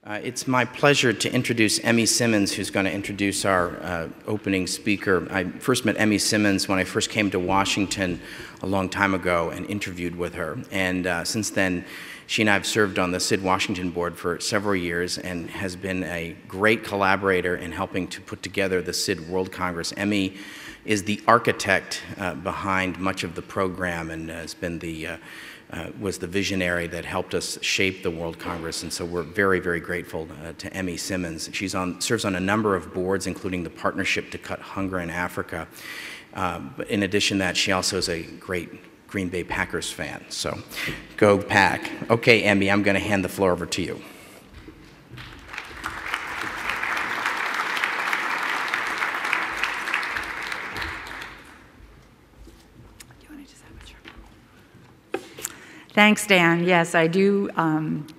It's my pleasure to introduce Emmy Simmons, who's going to introduce our opening speaker. I first met Emmy Simmons when I first came to Washington a long time ago and interviewed with her. And since then, she and I have served on the SID Washington board for several years and has been a great collaborator in helping to put together the SID World Congress. Emmy is the architect behind much of the program and has been was the visionary that helped us shape the World Congress, and so we're very, very grateful to Emmy Simmons. She serves on a number of boards, including the Partnership to Cut Hunger in Africa. But in addition to that, she also is a great Green Bay Packers fan, so go Pack. Okay, Emmy, I'm going to hand the floor over to you. Thanks, Dan. Yes, I do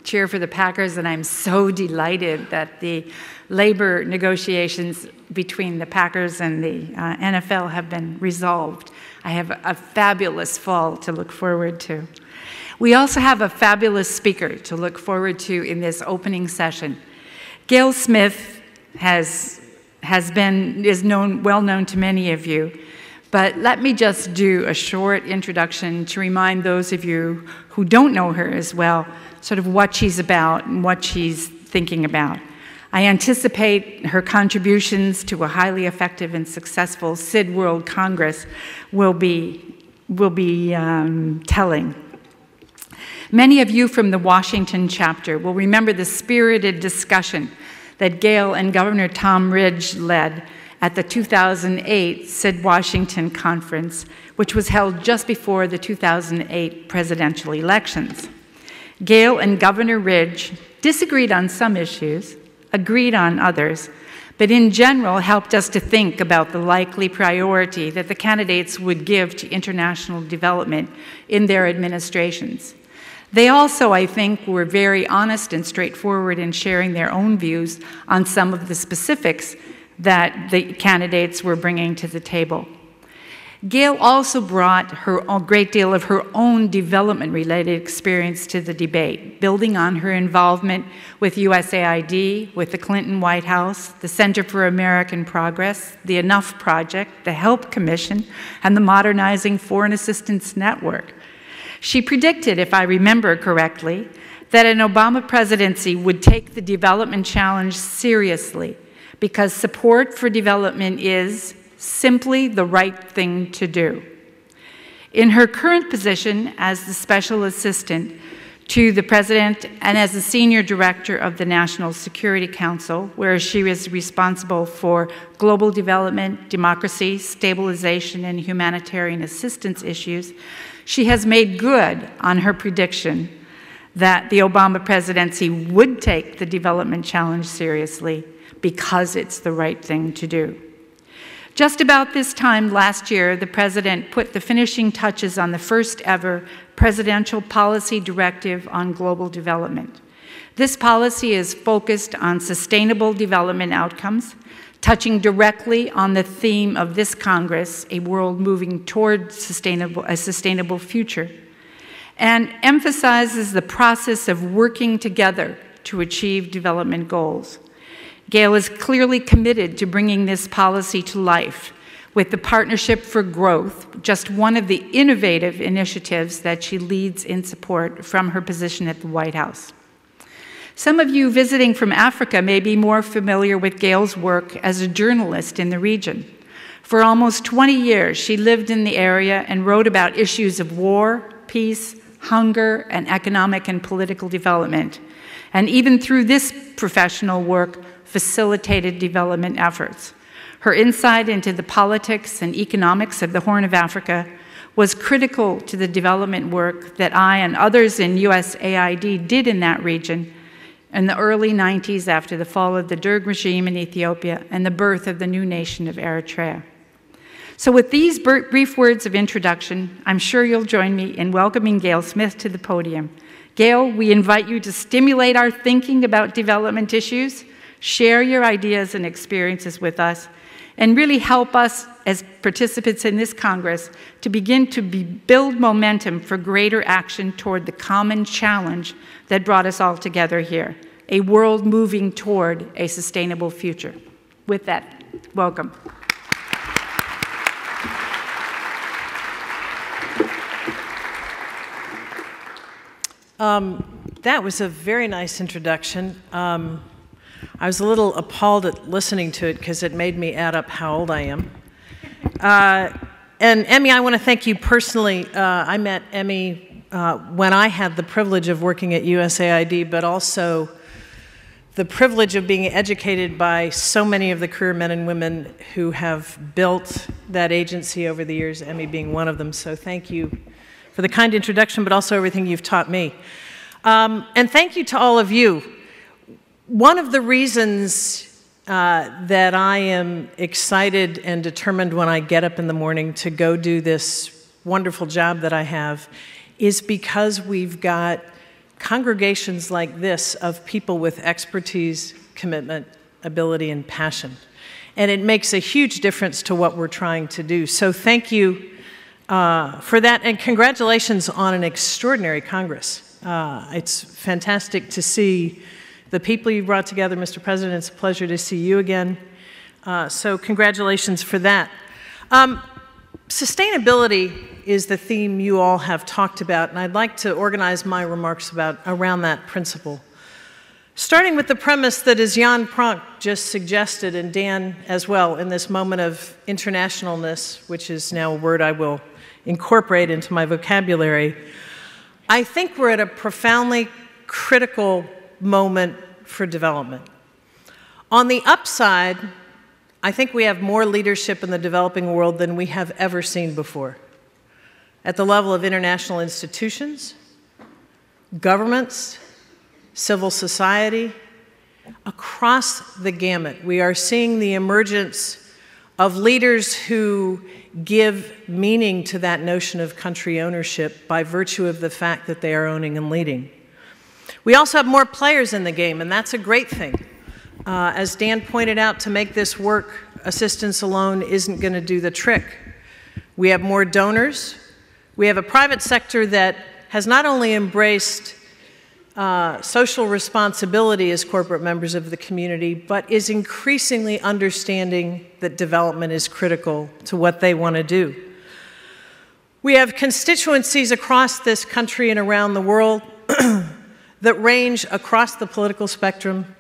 cheer for the Packers, and I'm so delighted that the labor negotiations between the Packers and the NFL have been resolved. I have a fabulous fall to look forward to. We also have a fabulous speaker to look forward to in this opening session. Gayle Smith is well known to many of you. But let me just do a short introduction to remind those of you who don't know her as well, sort of what she's about and what she's thinking about. I anticipate her contributions to a highly effective and successful SID World Congress will be telling. Many of you from the Washington chapter will remember the spirited discussion that Gayle and Governor Tom Ridge led at the 2008 SID Washington Conference, which was held just before the 2008 presidential elections. Gayle and Governor Ridge disagreed on some issues, agreed on others, but in general helped us to think about the likely priority that the candidates would give to international development in their administrations. They also, I think, were very honest and straightforward in sharing their own views on some of the specifics that the candidates were bringing to the table. Gayle also brought a great deal of her own development-related experience to the debate, building on her involvement with USAID, with the Clinton White House, the Center for American Progress, the Enough Project, the HELP Commission, and the Modernizing Foreign Assistance Network. She predicted, if I remember correctly, that an Obama presidency would take the development challenge seriously, because support for development is simply the right thing to do. In her current position as the Special Assistant to the President and as the Senior Director of the National Security Council, where she is responsible for global development, democracy, stabilization, and humanitarian assistance issues, she has made good on her prediction that the Obama presidency would take the development challenge seriously, because it's the right thing to do. Just about this time last year, the President put the finishing touches on the first ever presidential policy directive on global development. This policy is focused on sustainable development outcomes, touching directly on the theme of this Congress, a world moving toward a sustainable future, and emphasizes the process of working together to achieve development goals. Gayle is clearly committed to bringing this policy to life with the Partnership for Growth, just one of the innovative initiatives that she leads in support from her position at the White House. Some of you visiting from Africa may be more familiar with Gayle's work as a journalist in the region. For almost 20 years, she lived in the area and wrote about issues of war, peace, hunger, and economic and political development. And even through this professional work, facilitated development efforts. Her insight into the politics and economics of the Horn of Africa was critical to the development work that I and others in USAID did in that region in the early 90s after the fall of the Derg regime in Ethiopia and the birth of the new nation of Eritrea. So with these brief words of introduction, I'm sure you'll join me in welcoming Gayle Smith to the podium. Gayle, we invite you to stimulate our thinking about development issues, share your ideas and experiences with us, and really help us as participants in this Congress to begin to build momentum for greater action toward the common challenge that brought us all together here, a world moving toward a sustainable future. With that, welcome. That was a very nice introduction. I was a little appalled at listening to it because it made me add up how old I am. And Emmy, I want to thank you personally. I met Emmy when I had the privilege of working at USAID, but also the privilege of being educated by so many of the career men and women who have built that agency over the years, Emmy being one of them. So thank you for the kind introduction, but also everything you've taught me. And thank you to all of you. One of the reasons that I am excited and determined when I get up in the morning to go do this wonderful job that I have is because we've got congregations like this of people with expertise, commitment, ability, and passion. And it makes a huge difference to what we're trying to do. So thank you for that, and congratulations on an extraordinary Congress. It's fantastic to see the people you brought together, Mr. President. It's a pleasure to see you again. So congratulations for that. Sustainability is the theme you all have talked about, and I'd like to organize my remarks around that principle. Starting with the premise that, as Jan Pronk just suggested, and Dan as well, in this moment of internationalness, which is now a word I will incorporate into my vocabulary, I think we're at a profoundly critical moment for development. On the upside, I think we have more leadership in the developing world than we have ever seen before. At the level of international institutions, governments, civil society, across the gamut, we are seeing the emergence of leaders who give meaning to that notion of country ownership by virtue of the fact that they are owning and leading. We also have more players in the game, and that's a great thing. As Dan pointed out, to make this work, assistance alone isn't going to do the trick. We have more donors. We have a private sector that has not only embraced social responsibility as corporate members of the community, but is increasingly understanding that development is critical to what they want to do. We have constituencies across this country and around the world that range across the political spectrum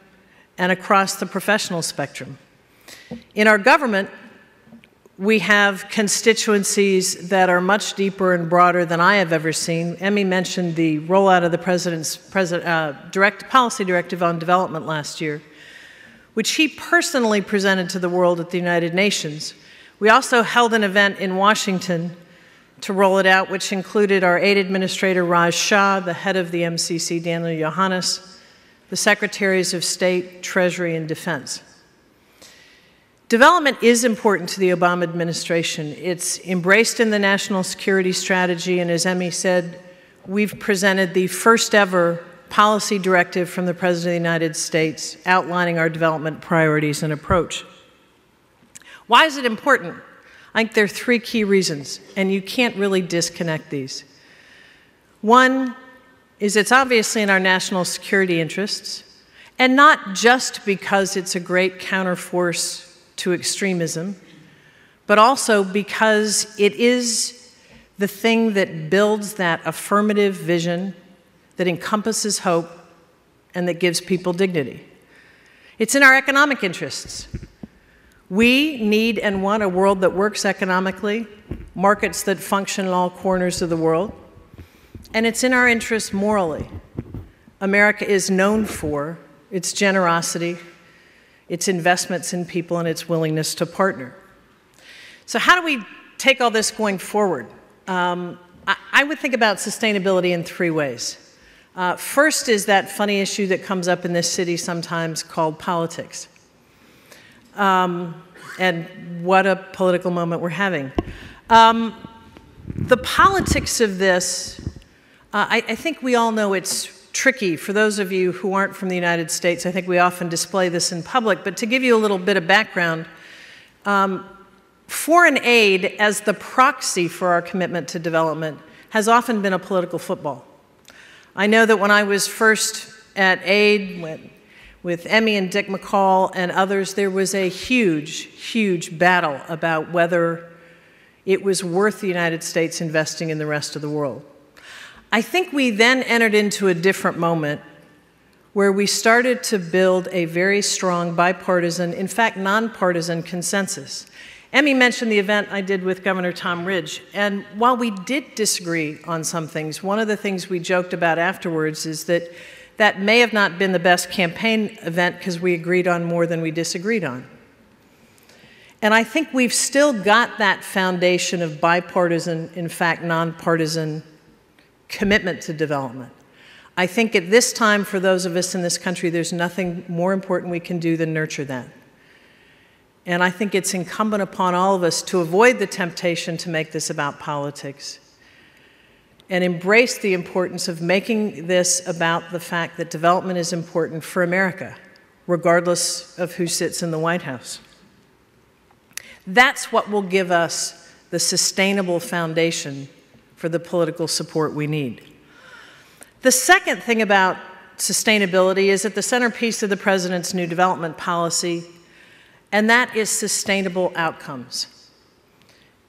and across the professional spectrum. In our government, we have constituencies that are much deeper and broader than I have ever seen. Emmy mentioned the rollout of the President's policy directive on development last year, which he personally presented to the world at the United Nations. We also held an event in Washington to roll it out, which included our aid administrator, Raj Shah, the head of the MCC, Daniel Yohannes, the Secretaries of State, Treasury, and Defense. Development is important to the Obama administration. It's embraced in the national security strategy, and as Emmy said, we've presented the first ever policy directive from the President of the United States outlining our development priorities and approach. Why is it important? I think there are three key reasons, and you can't really disconnect these. One is it's obviously in our national security interests, and not just because it's a great counterforce to extremism, but also because it is the thing that builds that affirmative vision that encompasses hope and that gives people dignity. It's in our economic interests. We need and want a world that works economically, markets that function in all corners of the world, and it's in our interests morally. America is known for its generosity, its investments in people, and its willingness to partner. So how do we take all this going forward? I would think about sustainability in three ways. First is that funny issue that comes up in this city sometimes called politics. And what a political moment we're having. The politics of this, I think we all know it's tricky. For those of you who aren't from the United States, I think we often display this in public, but to give you a little bit of background, foreign aid as the proxy for our commitment to development has often been a political football. I know that when I was first at AID, with Emmy and Dick McCall and others, there was a huge, huge battle about whether it was worth the United States investing in the rest of the world. I think we then entered into a different moment where we started to build a very strong bipartisan, in fact, nonpartisan consensus. Emmy mentioned the event I did with Governor Tom Ridge, and while we did disagree on some things, one of the things we joked about afterwards is that that may have not been the best campaign event because we agreed on more than we disagreed on. And I think we've still got that foundation of bipartisan, in fact, nonpartisan commitment to development. I think at this time, for those of us in this country, there's nothing more important we can do than nurture that. And I think it's incumbent upon all of us to avoid the temptation to make this about politics and embrace the importance of making this about the fact that development is important for America, regardless of who sits in the White House. That's what will give us the sustainable foundation for the political support we need. The second thing about sustainability is at the centerpiece of the President's new development policy, and that is sustainable outcomes.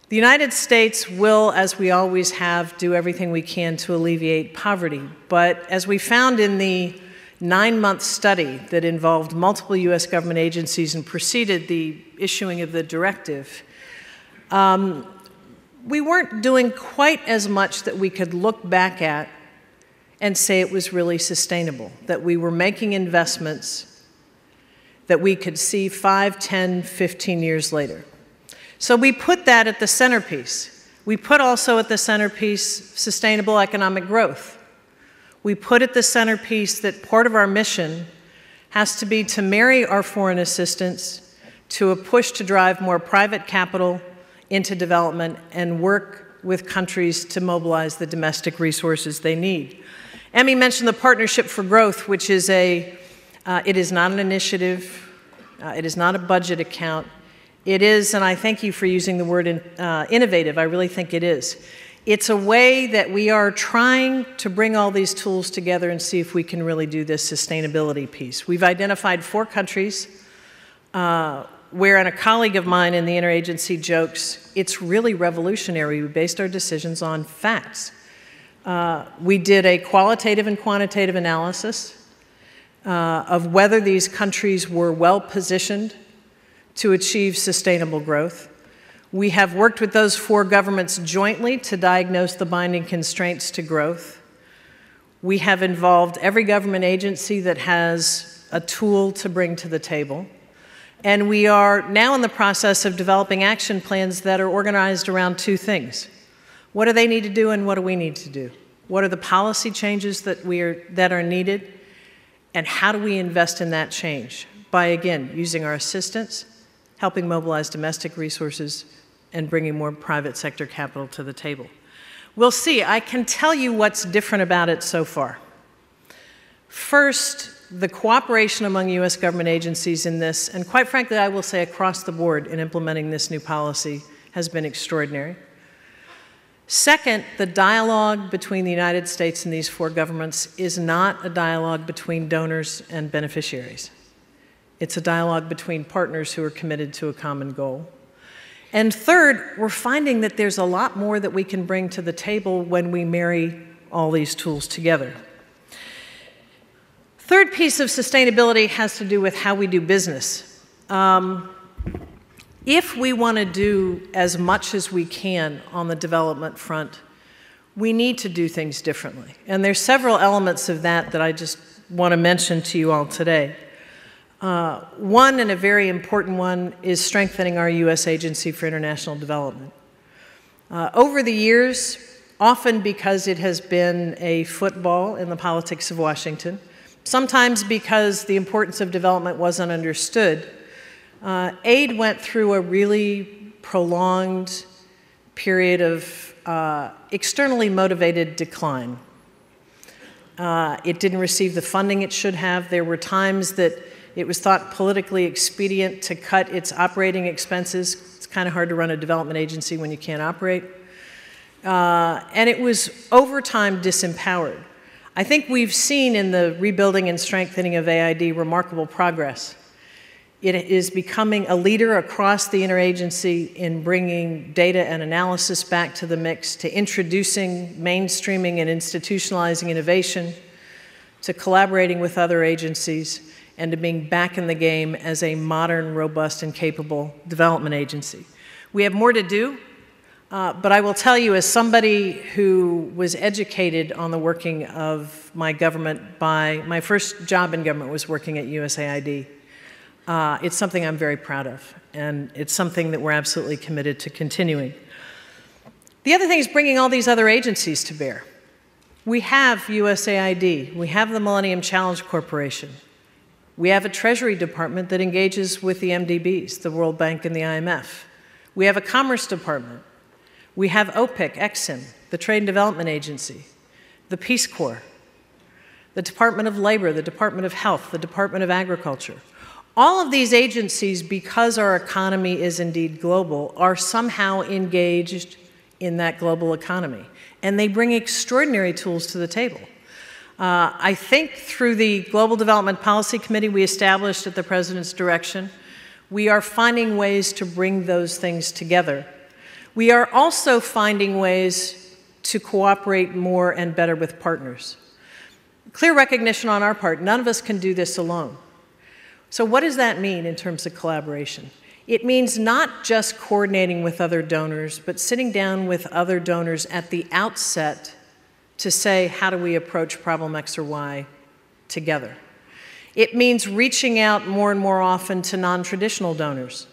The United States will, as we always have, do everything we can to alleviate poverty. But as we found in the 9-month study that involved multiple U.S. government agencies and preceded the issuing of the directive, we weren't doing quite as much that we could look back at and say it was really sustainable, that we were making investments that we could see 5, 10, 15 years later. So we put that at the centerpiece. We put also at the centerpiece sustainable economic growth. We put at the centerpiece that part of our mission has to be to marry our foreign assistance to a push to drive more private capital into development and work with countries to mobilize the domestic resources they need. Emmy mentioned the Partnership for Growth, which is it is not an initiative, it is not a budget account. It is, and I thank you for using the word innovative, I really think it is. It's a way that we are trying to bring all these tools together and see if we can really do this sustainability piece. We've identified 4 countries where, and a colleague of mine in the interagency jokes, it's really revolutionary. We based our decisions on facts. We did a qualitative and quantitative analysis of whether these countries were well positioned to achieve sustainable growth. We have worked with those 4 governments jointly to diagnose the binding constraints to growth. We have involved every government agency that has a tool to bring to the table. And we are now in the process of developing action plans that are organized around 2 things. What do they need to do and what do we need to do? What are the policy changes that are needed? And how do we invest in that change? By, again, using our assistance, helping mobilize domestic resources, and bringing more private sector capital to the table. We'll see. I can tell you what's different about it so far. First, the cooperation among U.S. government agencies in this, and quite frankly, I will say across the board in implementing this new policy, has been extraordinary. Second, the dialogue between the United States and these 4 governments is not a dialogue between donors and beneficiaries. It's a dialogue between partners who are committed to a common goal. And third, we're finding that there's a lot more that we can bring to the table when we marry all these tools together. Third piece of sustainability has to do with how we do business. If we want to do as much as we can on the development front, we need to do things differently. And there's several elements of that that I just want to mention to you all today. One, and a very important one, is strengthening our U.S. Agency for International Development. Over the years, often because it has been a football in the politics of Washington, sometimes because the importance of development wasn't understood, aid went through a really prolonged period of externally motivated decline. It didn't receive the funding it should have. There were times that it was thought politically expedient to cut its operating expenses. It's kind of hard to run a development agency when you can't operate. And it was over time disempowered. I think we've seen in the rebuilding and strengthening of AID remarkable progress. It is becoming a leader across the interagency in bringing data and analysis back to the mix, to introducing, mainstreaming, and institutionalizing innovation, to collaborating with other agencies, and to being back in the game as a modern, robust, and capable development agency. We have more to do, but I will tell you, as somebody who was educated on the working of my government by, my first job in government was working at USAID. It's something I'm very proud of, and it's something that we're absolutely committed to continuing. The other thing is bringing all these other agencies to bear. We have USAID, we have the Millennium Challenge Corporation, we have a Treasury Department that engages with the MDBs, the World Bank and the IMF. We have a Commerce Department. We have OPIC, EXIM, the Trade and Development Agency, the Peace Corps, the Department of Labor, the Department of Health, the Department of Agriculture. All of these agencies, because our economy is indeed global, are somehow engaged in that global economy. And they bring extraordinary tools to the table. I think through the Global Development Policy Committee we established at the President's direction, we are finding ways to bring those things together. We are also finding ways to cooperate more and better with partners. Clear recognition on our part, none of us can do this alone. So what does that mean in terms of collaboration? It means not just coordinating with other donors, but sitting down with other donors at the outset to say, how do we approach problem X or Y together? It means reaching out more and more often to non-traditional donors,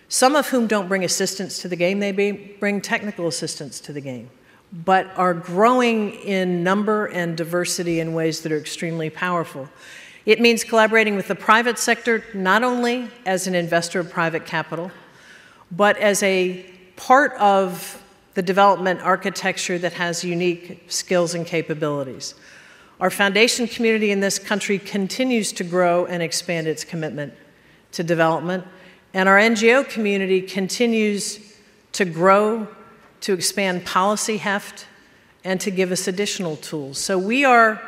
some of whom don't bring assistance to the game, they bring technical assistance to the game, but are growing in number and diversity in ways that are extremely powerful. It means collaborating with the private sector, not only as an investor of private capital, but as a part of the development architecture that has unique skills and capabilities. Our foundation community in this country continues to grow and expand its commitment to development, and our NGO community continues to grow, to expand policy heft, and to give us additional tools. So we are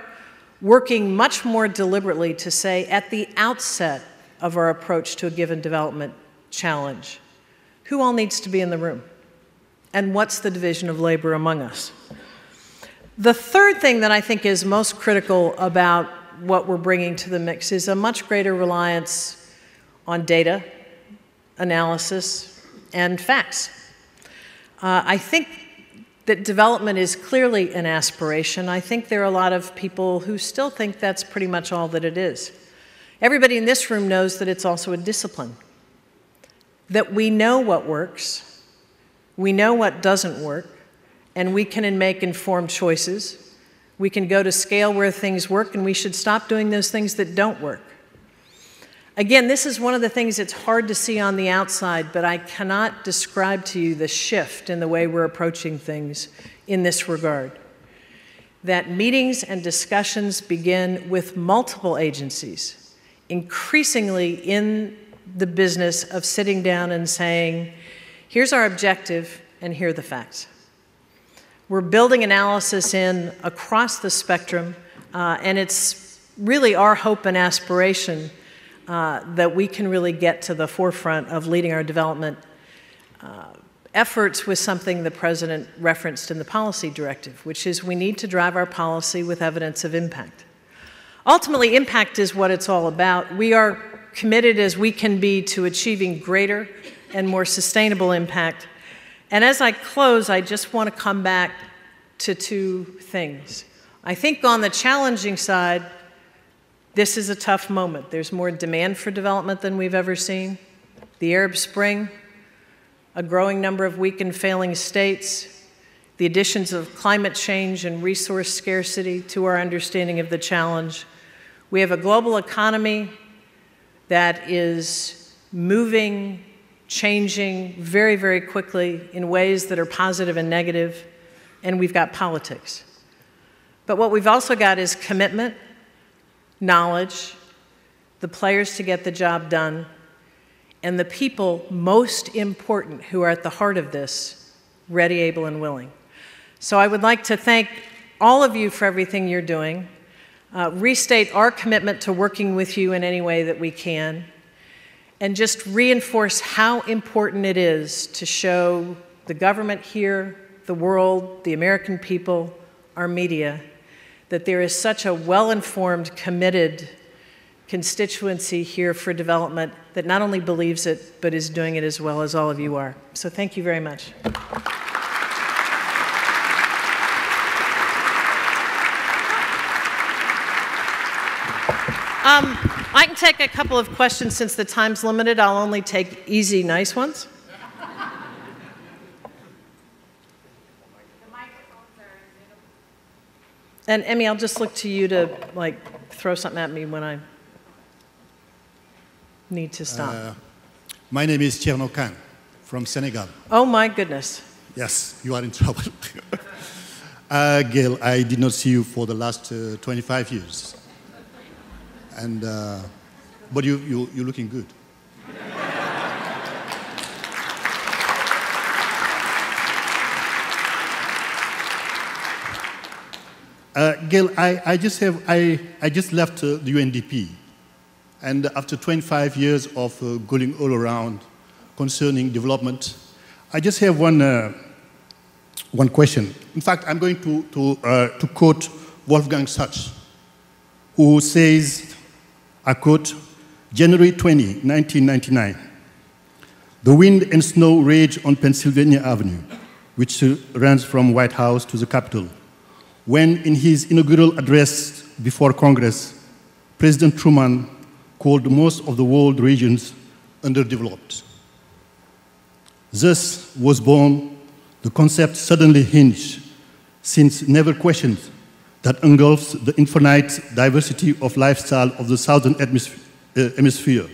working much more deliberately to say at the outset of our approach to a given development challenge, who all needs to be in the room? And what's the division of labor among us? The third thing that I think is most critical about what we're bringing to the mix is a much greater reliance on data, analysis, and facts. I think that development is clearly an aspiration. I think there are a lot of people who still think that's pretty much all that it is. Everybody in this room knows that it's also a discipline, that we know what works, we know what doesn't work, and we can make informed choices. We can go to scale where things work, and we should stop doing those things that don't work. Again, this is one of the things that's hard to see on the outside, but I cannot describe to you the shift in the way we're approaching things in this regard. That meetings and discussions begin with multiple agencies, increasingly in the business of sitting down and saying, here's our objective, and here are the facts. We're building analysis in across the spectrum, and it's really our hope and aspiration that we can really get to the forefront of leading our development efforts with something the President referenced in the policy directive, which is we need to drive our policy with evidence of impact. Ultimately, impact is what it's all about. We are committed as we can be to achieving greater and more sustainable impact. And as I close, I just want to come back to two things. I think on the challenging side, this is a tough moment. There's more demand for development than we've ever seen. The Arab Spring, a growing number of weak and failing states, the additions of climate change and resource scarcity to our understanding of the challenge. We have a global economy that is moving, changing very, very quickly in ways that are positive and negative, and we've got politics. But what we've also got is commitment, knowledge, the players to get the job done, and the people most important who are at the heart of this, ready, able, and willing. So I would like to thank all of you for everything you're doing, restate our commitment to working with you in any way that we can, and just reinforce how important it is to show the government here, the world, the American people, our media, that there is such a well-informed, committed constituency here for development that not only believes it, but is doing it as well as all of you are. So thank you very much. I can take a couple of questions since the time's limited. I'll only take easy, nice ones. And Emmy, I'll just look to you to throw something at me when I need to stop. My name is Tierno Khan from Senegal. Oh my goodness. Yes, you are in trouble. Gayle, I did not see you for the last 25 years. And, but you're looking good. Gayle, I just left the UNDP, and after 25 years of going all around concerning development, I just have one question. In fact, I'm going to quote Wolfgang Sachs, who says, I quote, January 20, 1999, the wind and snow raged on Pennsylvania Avenue, which runs from White House to the Capitol, when in his inaugural address before Congress, President Truman called most of the world regions underdeveloped. Thus was born the concept suddenly hinged, since never questioned, that engulfs the infinite diversity of lifestyle of the southern hemisphere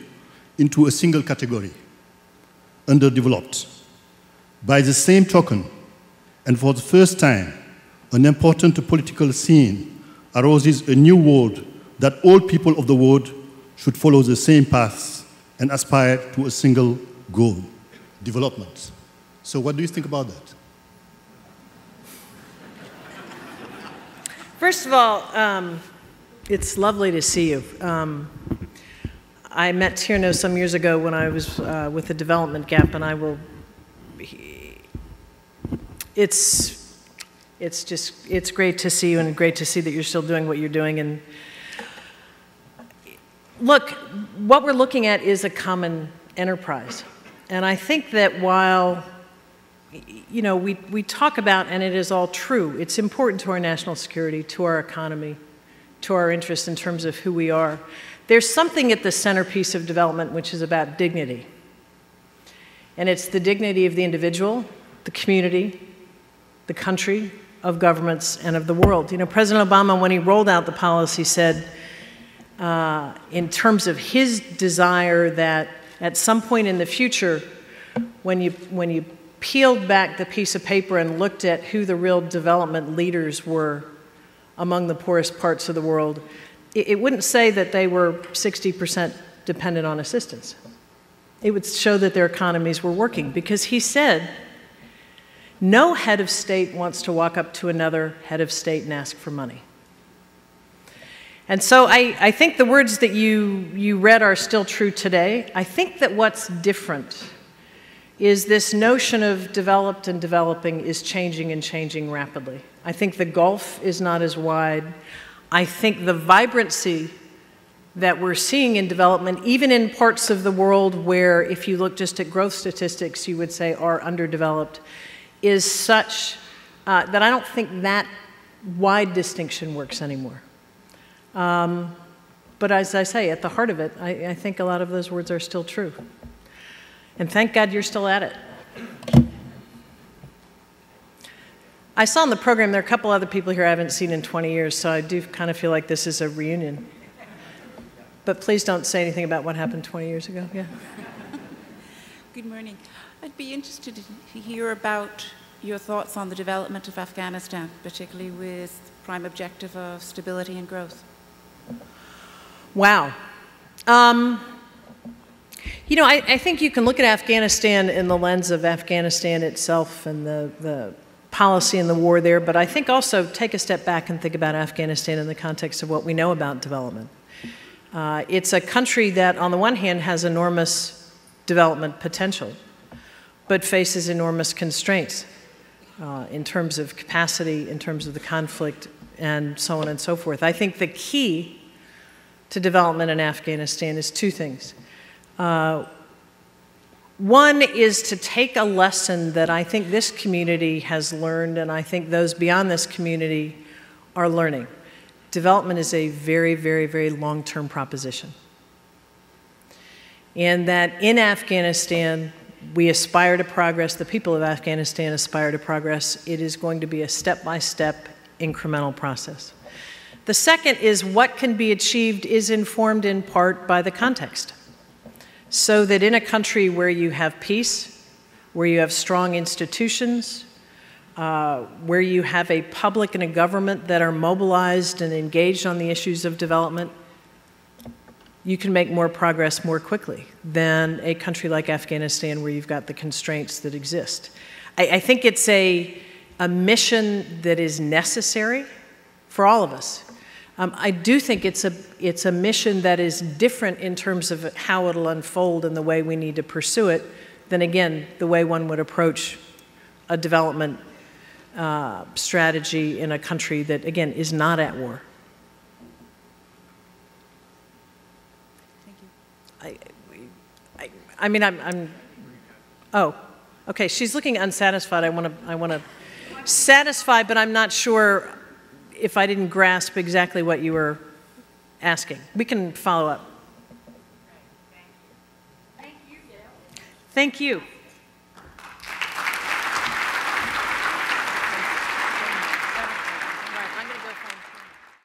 into a single category, underdeveloped. By the same token, and for the first time, an important political scene aroses a new world that all people of the world should follow the same paths and aspire to a single goal, development. So what do you think about that? First of all, it's lovely to see you. I met Tierno some years ago when I was with the Development Gap, and it's great to see you and great to see that you're still doing what you're doing. And look, what we're looking at is a common enterprise. And I think that while we talk about, and it is all true, it's important to our national security, to our economy, to our interests in terms of who we are. There's something at the centerpiece of development which is about dignity. And it's the dignity of the individual, the community, the country, of governments, and of the world. You know, President Obama, when he rolled out the policy, said, in terms of his desire that at some point in the future, when you peeled back the piece of paper and looked at who the real development leaders were among the poorest parts of the world, it wouldn't say that they were 60% dependent on assistance. It would show that their economies were working, because he said, no head of state wants to walk up to another head of state and ask for money. And so I think the words that you read are still true today. I think that what's different is this notion of developed and developing is changing and changing rapidly. I think the gulf is not as wide. I think the vibrancy that we're seeing in development, even in parts of the world where, if you look just at growth statistics, you would say are underdeveloped, is such that I don't think that wide distinction works anymore. But as I say, at the heart of it, I think a lot of those words are still true. And thank God you're still at it. I saw in the program there are a couple other people here I haven't seen in 20 years, so I do kind of feel like this is a reunion. But please don't say anything about what happened 20 years ago. Yeah. Good morning. I'd be interested to hear about your thoughts on the development of Afghanistan, particularly with the prime objective of stability and growth. Wow. You know, I think you can look at Afghanistan in the lens of Afghanistan itself and the policy and the war there, but I think also take a step back and think about Afghanistan in the context of what we know about development. It's a country that, on the one hand, has enormous development potential, but faces enormous constraints in terms of capacity, in terms of the conflict, and so on and so forth. I think the key to development in Afghanistan is two things. One is to take a lesson that I think this community has learned, and I think those beyond this community are learning. Development is a very, very, very long-term proposition. And that in Afghanistan, we aspire to progress, the people of Afghanistan aspire to progress. It is going to be a step-by-step incremental process. The second is what can be achieved is informed in part by the context. So that in a country where you have peace, where you have strong institutions, where you have a public and a government that are mobilized and engaged on the issues of development, you can make more progress more quickly than a country like Afghanistan where you've got the constraints that exist. I think it's a mission that is necessary for all of us. I do think it's a mission that is different in terms of how it'll unfold and the way we need to pursue it than, again, the way one would approach a development strategy in a country that, again, is not at war. Thank you. I mean, oh, okay, she's looking unsatisfied. I want to satisfy, but I'm not sure if I didn't grasp exactly what you were asking. We can follow up. Thank you, Gayle. Thank you.